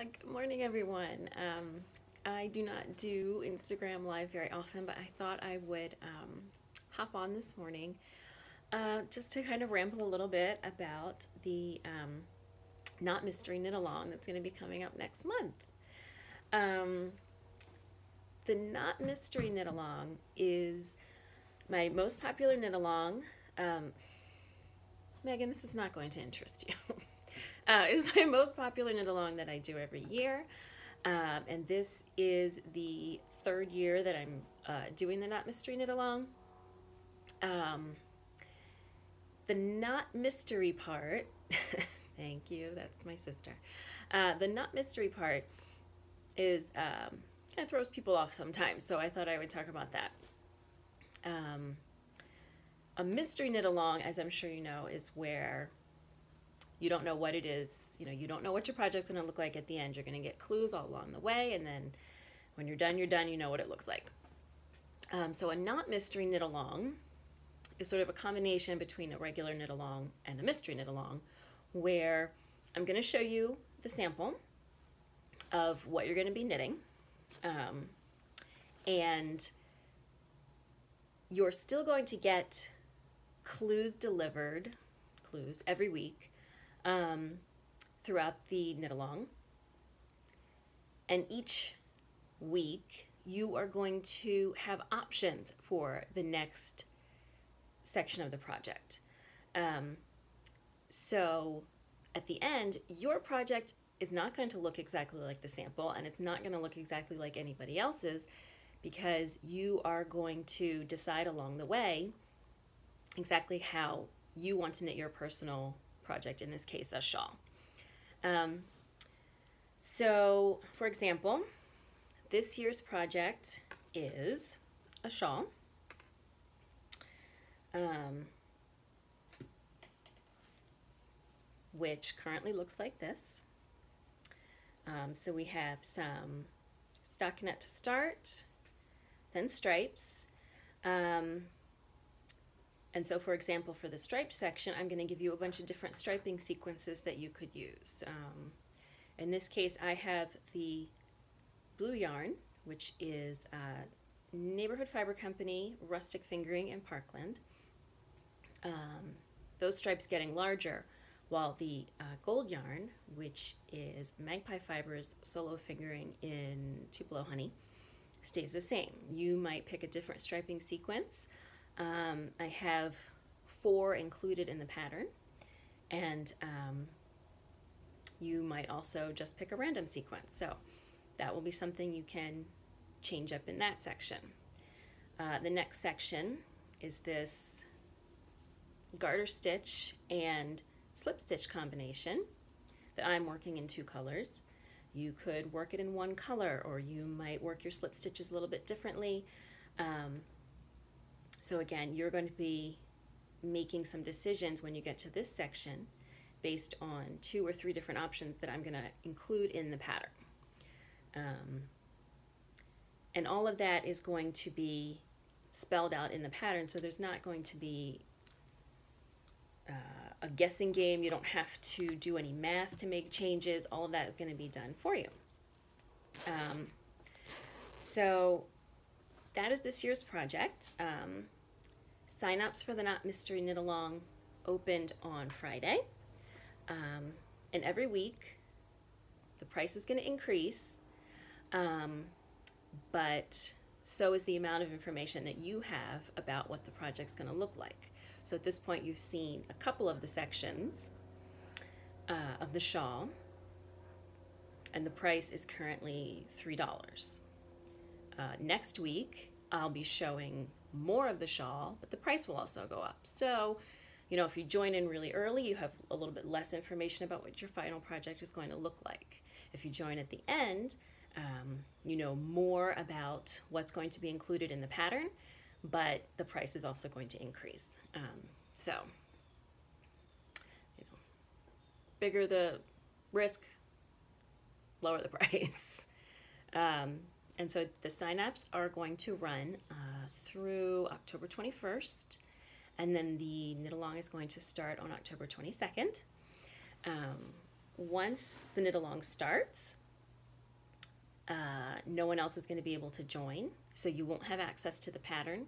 Good morning, everyone. I do not do Instagram Live very often, but I thought I would hop on this morning just to kind of ramble a little bit about the Knot Mystery Knit Along that's going to be coming up next month. The Knot Mystery Knit Along is my most popular knit along. Megan, this is not going to interest you. It's my most popular knit along that I do every year. And this is the third year that I'm doing the Knot Mystery Knit Along. The knot mystery part, thank you, that's my sister. The knot mystery part is kind of throws people off sometimes, so I thought I would talk about that. A mystery knit along, as I'm sure you know, is where you don't know what it is. You know, you don't know what your project's going to look like at the end. You're going to get clues all along the way, and then when you're done, you know what it looks like. So a knot mystery knit along is sort of a combination between a regular knit along and a mystery knit along, where I'm going to show you the sample of what you're going to be knitting, and you're still going to get clues delivered, clues every week throughout the knit along, and each week you are going to have options for the next section of the project. So at the end, your project is not going to look exactly like the sample, and it's not going to look exactly like anybody else's, because you are going to decide along the way exactly how you want to knit your personal project, in this case a shawl. So for example, this year's project is a shawl. Which currently looks like this. So we have some stockinette to start, then stripes. And so, for example, for the striped section, I'm going to give you a bunch of different striping sequences that you could use. In this case, I have the blue yarn, which is Neighborhood Fiber Company, Rustic Fingering in Parkland. Those stripes getting larger, while the gold yarn, which is Magpie Fibers Solo Fingering in Tupelo Honey, stays the same. You might pick a different striping sequence. I have 4 included in the pattern, and you might also just pick a random sequence. So that will be something you can change up in that section. The next section is this garter stitch and slip stitch combination that I'm working in 2 colors. You could work it in 1 color, or you might work your slip stitches a little bit differently. So again, you're going to be making some decisions when you get to this section based on 2 or 3 different options that I'm going to include in the pattern. And all of that is going to be spelled out in the pattern, so there's not going to be a guessing game. You don't have to do any math to make changes. All of that is going to be done for you. So that is this year's project. Sign-ups for the Knot Mystery Knit Along opened on Friday. And every week the price is going to increase, but so is the amount of information that you have about what the project's going to look like. So at this point, you've seen a couple of the sections of the shawl, and the price is currently $3. Next week, I'll be showing more of the shawl, but the price will also go up. So, you know, if you join in really early, you have a little bit less information about what your final project is going to look like. If you join at the end, you know more about what's going to be included in the pattern, but the price is also going to increase. So, you know, bigger the risk, lower the price. And so the sign-ups are going to run through October 21st, and then the knit along is going to start on October 22nd. Once the knit along starts, No one else is going to be able to join, so you won't have access to the pattern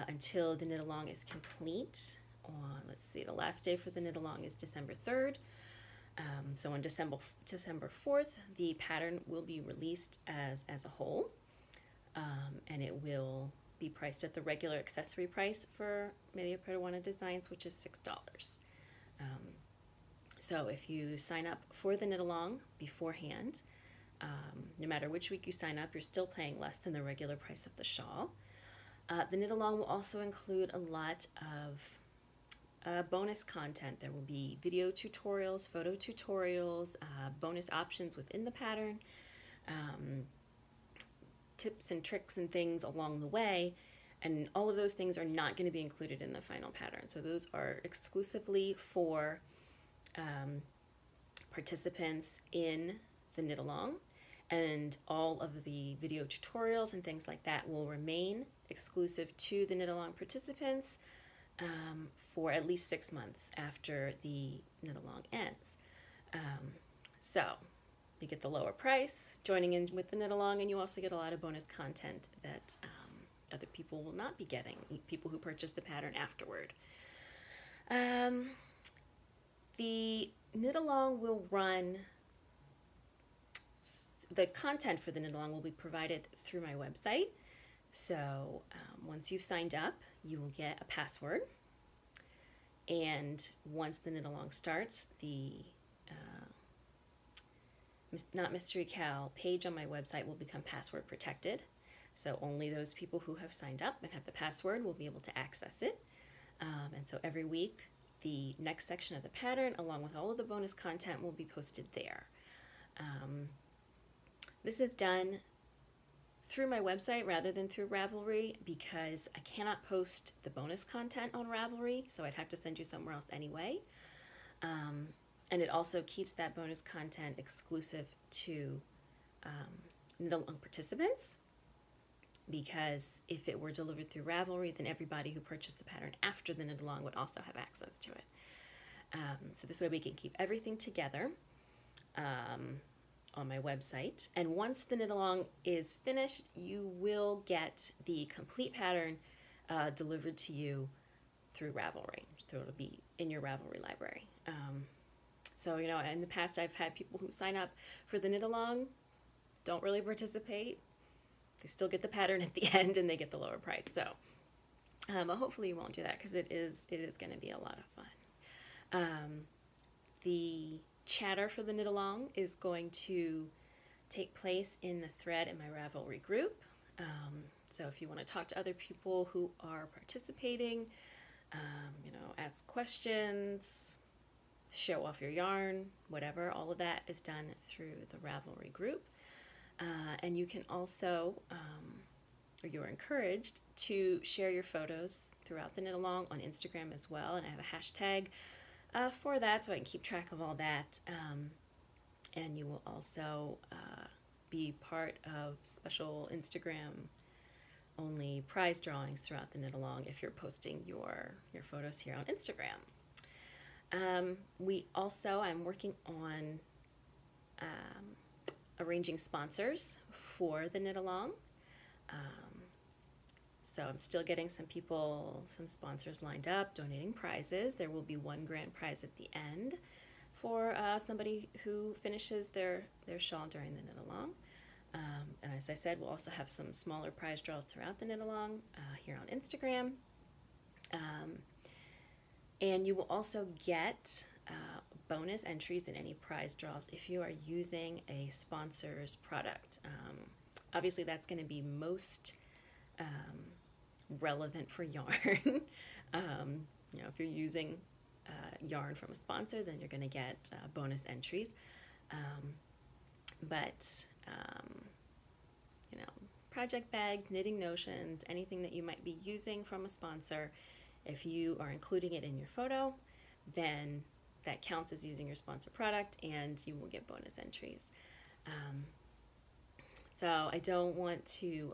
until the knit along is complete. On, let's see, the last day for the knit along is December 3rd. So on December 4th, the pattern will be released as a whole, and it will be priced at the regular accessory price for Media Peruana Designs, which is $6. So if you sign up for the knit along beforehand, no matter which week you sign up, you're still paying less than the regular price of the shawl. The knit along will also include a lot of bonus content. There will be video tutorials, photo tutorials, bonus options within the pattern, tips and tricks and things along the way, and all of those things are not going to be included in the final pattern. So those are exclusively for participants in the knit along, and all of the video tutorials and things like that will remain exclusive to the knit along participants for at least 6 months after the knit along ends. So you get the lower price joining in with the knit along, and you also get a lot of bonus content that other people will not be getting, people who purchase the pattern afterward. The knit along will run, the content for the knit along will be provided through my website. So once you've signed up, you will get a password, and once the knit along starts, the Not Mystery Cal page on my website will become password protected. So only those people who have signed up and have the password will be able to access it. And so every week, the next section of the pattern, along with all of the bonus content, will be posted there. This is done through my website rather than through Ravelry because I cannot post the bonus content on Ravelry, so I'd have to send you somewhere else anyway. And it also keeps that bonus content exclusive to knit along participants, because if it were delivered through Ravelry, then everybody who purchased the pattern after the knit along would also have access to it. So this way we can keep everything together on my website. And once the knit along is finished, you will get the complete pattern delivered to you through Ravelry. So it'll be in your Ravelry library. So, you know, in the past I've had people who sign up for the knit along, don't really participate. They still get the pattern at the end and they get the lower price. So hopefully you won't do that, because it is going to be a lot of fun. The chatter for the knit along is going to take place in the thread in my Ravelry group. So if you want to talk to other people who are participating, you know, ask questions, show off your yarn, whatever, all of that is done through the Ravelry group. And you can also, or you're encouraged to share your photos throughout the knit along on Instagram as well. And I have a hashtag for that, so I can keep track of all that. And you will also be part of special Instagram only prize drawings throughout the knit along if you're posting your photos here on Instagram. I'm working on arranging sponsors for the knit along. So I'm still getting some sponsors lined up, donating prizes. There will be one grand prize at the end for somebody who finishes their shawl during the knit along. And as I said, we'll also have some smaller prize draws throughout the knit along here on Instagram. And you will also get bonus entries in any prize draws if you are using a sponsor's product. Obviously, that's going to be most relevant for yarn. You know, if you're using yarn from a sponsor, then you're going to get bonus entries. You know, project bags, knitting notions, anything that you might be using from a sponsor, if you are including it in your photo, then that counts as using your sponsor product and you will get bonus entries. So I don't want to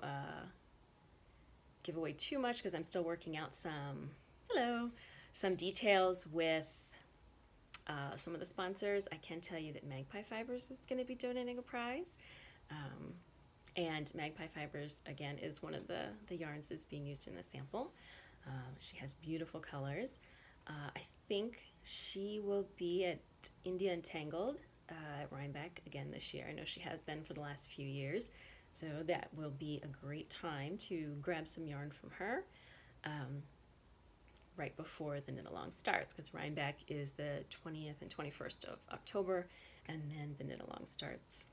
give away too much because I'm still working out some details with some of the sponsors. I can tell you that Magpie Fibers is going to be donating a prize. And Magpie Fibers, again, is one of the yarns that's being used in the sample. She has beautiful colors. I think she will be at India Untangled at Rhinebeck again this year. I know she has been for the last few years, so that will be a great time to grab some yarn from her right before the Knit Along starts, because Rhinebeck is the 20th and 21st of October, and then the Knit Along starts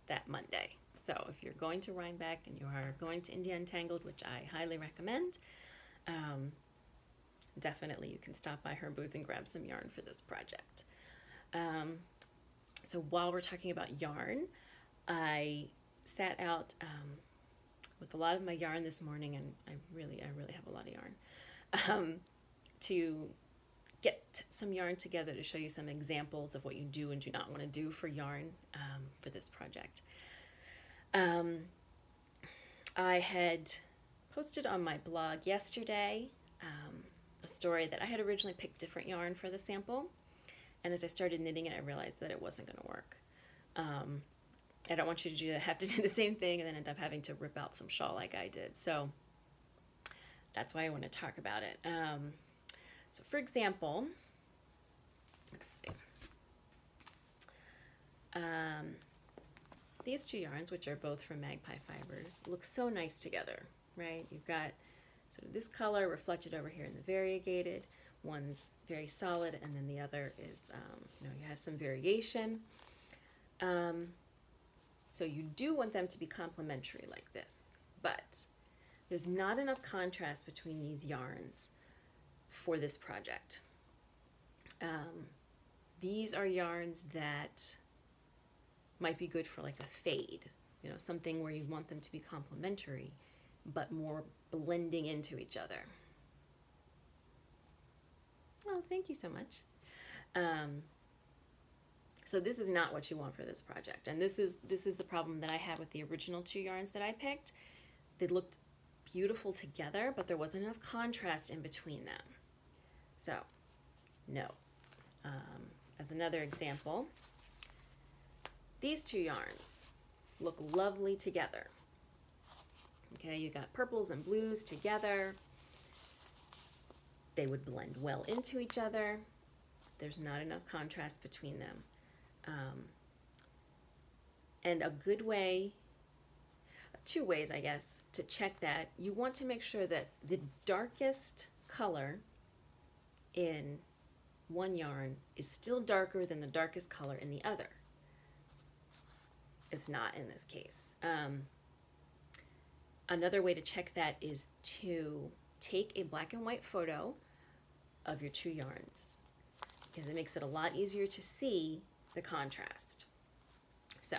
that Monday. So if you're going to Rhinebeck and you are going to India Untangled, which I highly recommend, definitely you can stop by her booth and grab some yarn for this project. So while we're talking about yarn, I sat out with a lot of my yarn this morning, and I really have a lot of yarn, to get some yarn together to show you some examples of what you do and do not want to do for yarn for this project. I had posted on my blog yesterday a story that I had originally picked different yarn for the sample, and as I started knitting it, I realized that it wasn't going to work. I don't want you to have to do the same thing and then end up having to rip out some shawl like I did. So that's why I want to talk about it. So for example, let's see. These two yarns, which are both from Magpie Fibers, look so nice together, right? You've got sort of this color reflected over here in the variegated. One's very solid, and then the other is, you have some variation. So you do want them to be complementary like this, but there's not enough contrast between these yarns for this project. These are yarns that might be good for like a fade, something where you want them to be complementary, but more blending into each other. Oh, thank you so much. So this is not what you want for this project, and this is the problem that I had with the original two yarns that I picked. They looked beautiful together, but there wasn't enough contrast in between them. So, no. As another example, these two yarns look lovely together. Okay, you got purples and blues together. They would blend well into each other. There's not enough contrast between them. And a good way, two ways I guess, to check that, you want to make sure that the darkest color in one yarn is still darker than the darkest color in the other. It's not in this case. Another way to check that is to take a black and white photo of your two yarns, because it makes it a lot easier to see the contrast. So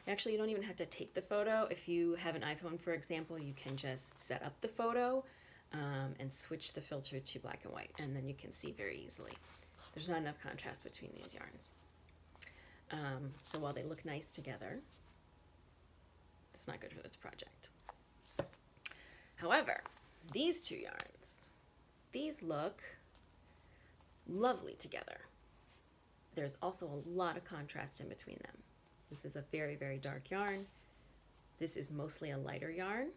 actually you don't even have to take the photo. If you have an iPhone, for example, you can just set up the photo and switch the filter to black and white, and then you can see very easily. There's not enough contrast between these yarns. So while they look nice together, it's not good for this project. However, these two yarns, these look lovely together. There's also a lot of contrast in between them. This is a very, very dark yarn. This is mostly a lighter yarn.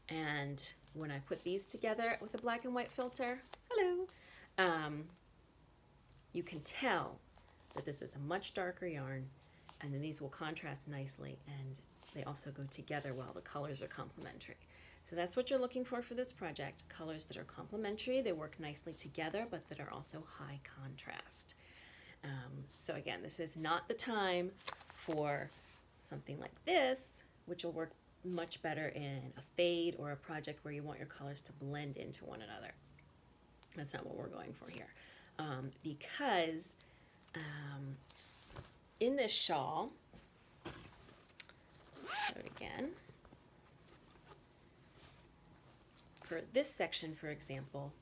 And when I put these together with a black and white filter, hello, you can tell that this is a much darker yarn, and then these will contrast nicely, and they also go together well. The colors are complementary. So that's what you're looking for this project, colors that are complementary, they work nicely together, but that are also high contrast. So again, this is not the time for something like this, which will work much better in a fade or a project where you want your colors to blend into one another. That's not what we're going for here. Because in this shawl, show it again. For this section, for example,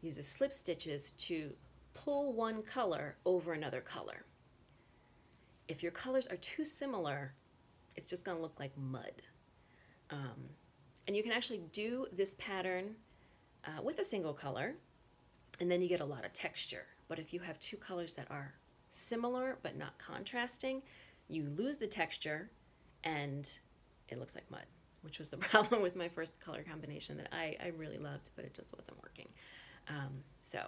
uses slip stitches to pull one color over another color. If your colors are too similar, it's just going to look like mud. And you can actually do this pattern with a single color, and then you get a lot of texture. But if you have two colors that are similar but not contrasting, you lose the texture and it looks like mud, which was the problem with my first color combination that I really loved, but it just wasn't working. So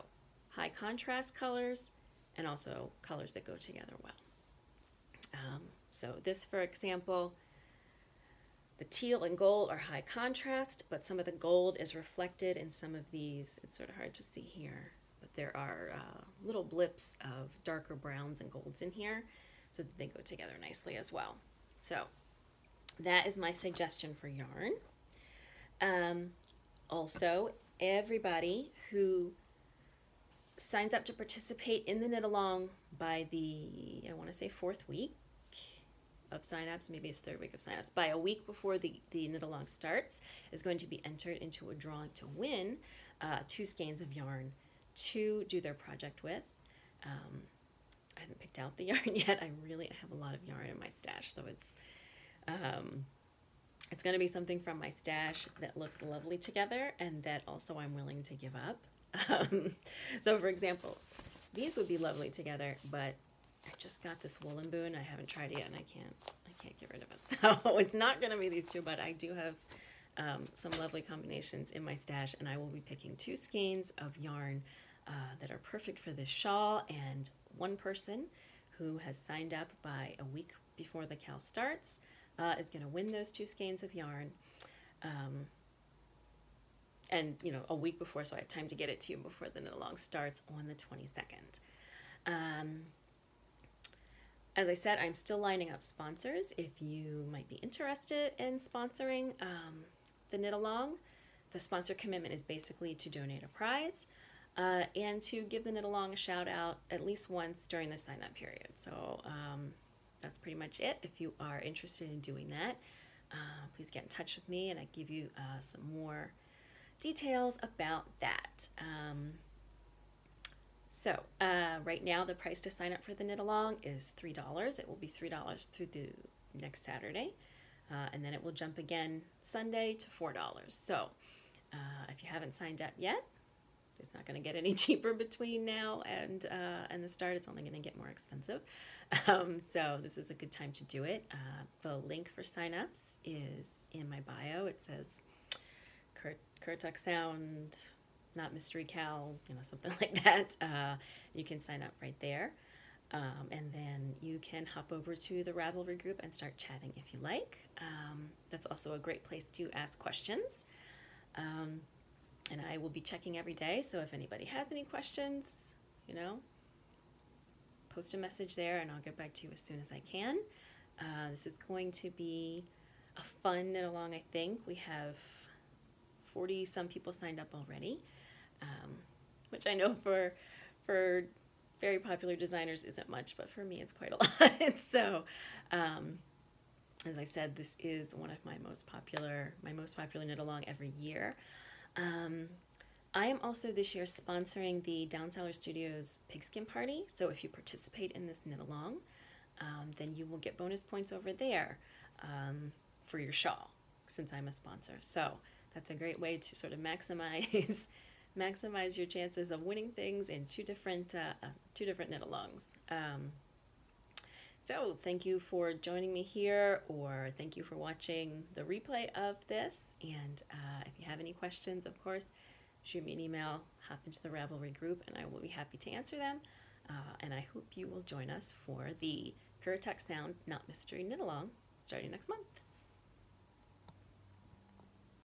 high contrast colors and also colors that go together well. So this, for example, the teal and gold are high contrast, but some of the gold is reflected in some of these. It's sort of hard to see here, but there are little blips of darker browns and golds in here so that they go together nicely as well. So that is my suggestion for yarn. Also, everybody who signs up to participate in the knit along by the, I want to say 4th week of signups, maybe it's 3rd week of signups, by a week before the knit along starts, is going to be entered into a drawing to win 2 skeins of yarn to do their project with. I haven't picked out the yarn yet. I have a lot of yarn in my stash, so it's going to be something from my stash that looks lovely together and that also I'm willing to give up. So for example, these would be lovely together, but I just got this woolen boon. I haven't tried it yet, and I can't get rid of it. So it's not going to be these 2, but I do have some lovely combinations in my stash, and I will be picking 2 skeins of yarn that are perfect for this shawl, and one person who has signed up by a week before the KAL starts is going to win those 2 skeins of yarn. And, you know, a week before, so I have time to get it to you before the knit along starts on the 22nd. As I said, I'm still lining up sponsors. If you might be interested in sponsoring the knit along, the sponsor commitment is basically to donate a prize and to give the knit along a shout out at least once during the sign up period. So that's pretty much it. If you are interested in doing that, please get in touch with me and I give you some more details about that. So right now the price to sign up for the knit along is $3. It will be $3 through the next Saturday, and then it will jump again Sunday to $4. So if you haven't signed up yet, it's not going to get any cheaper between now and the start. It's only going to get more expensive. So this is a good time to do it. The link for signups is in my bio. It says Currituck Sound, not Mystery KAL, you know, something like that. You can sign up right there. And then you can hop over to the Ravelry group and start chatting if you like. That's also a great place to ask questions. And I will be checking every day, so if anybody has any questions, you know, post a message there and I'll get back to you as soon as I can. This is going to be a fun knit along, I think. We have 40-some people signed up already, which I know for very popular designers isn't much, but for me it's quite a lot. So, as I said, this is one of my most popular knit along every year. I am also this year sponsoring the Downseller Studios Pigskin Party, so if you participate in this knit along, then you will get bonus points over there for your shawl, since I'm a sponsor. So that's a great way to sort of maximize your chances of winning things in two different knit alongs. So thank you for joining me here, or thank you for watching the replay of this. And if you have any questions, of course, shoot me an email, hop into the Ravelry group, and I will be happy to answer them. And I hope you will join us for the Currituck Sound Not Mystery Knit Along starting next month.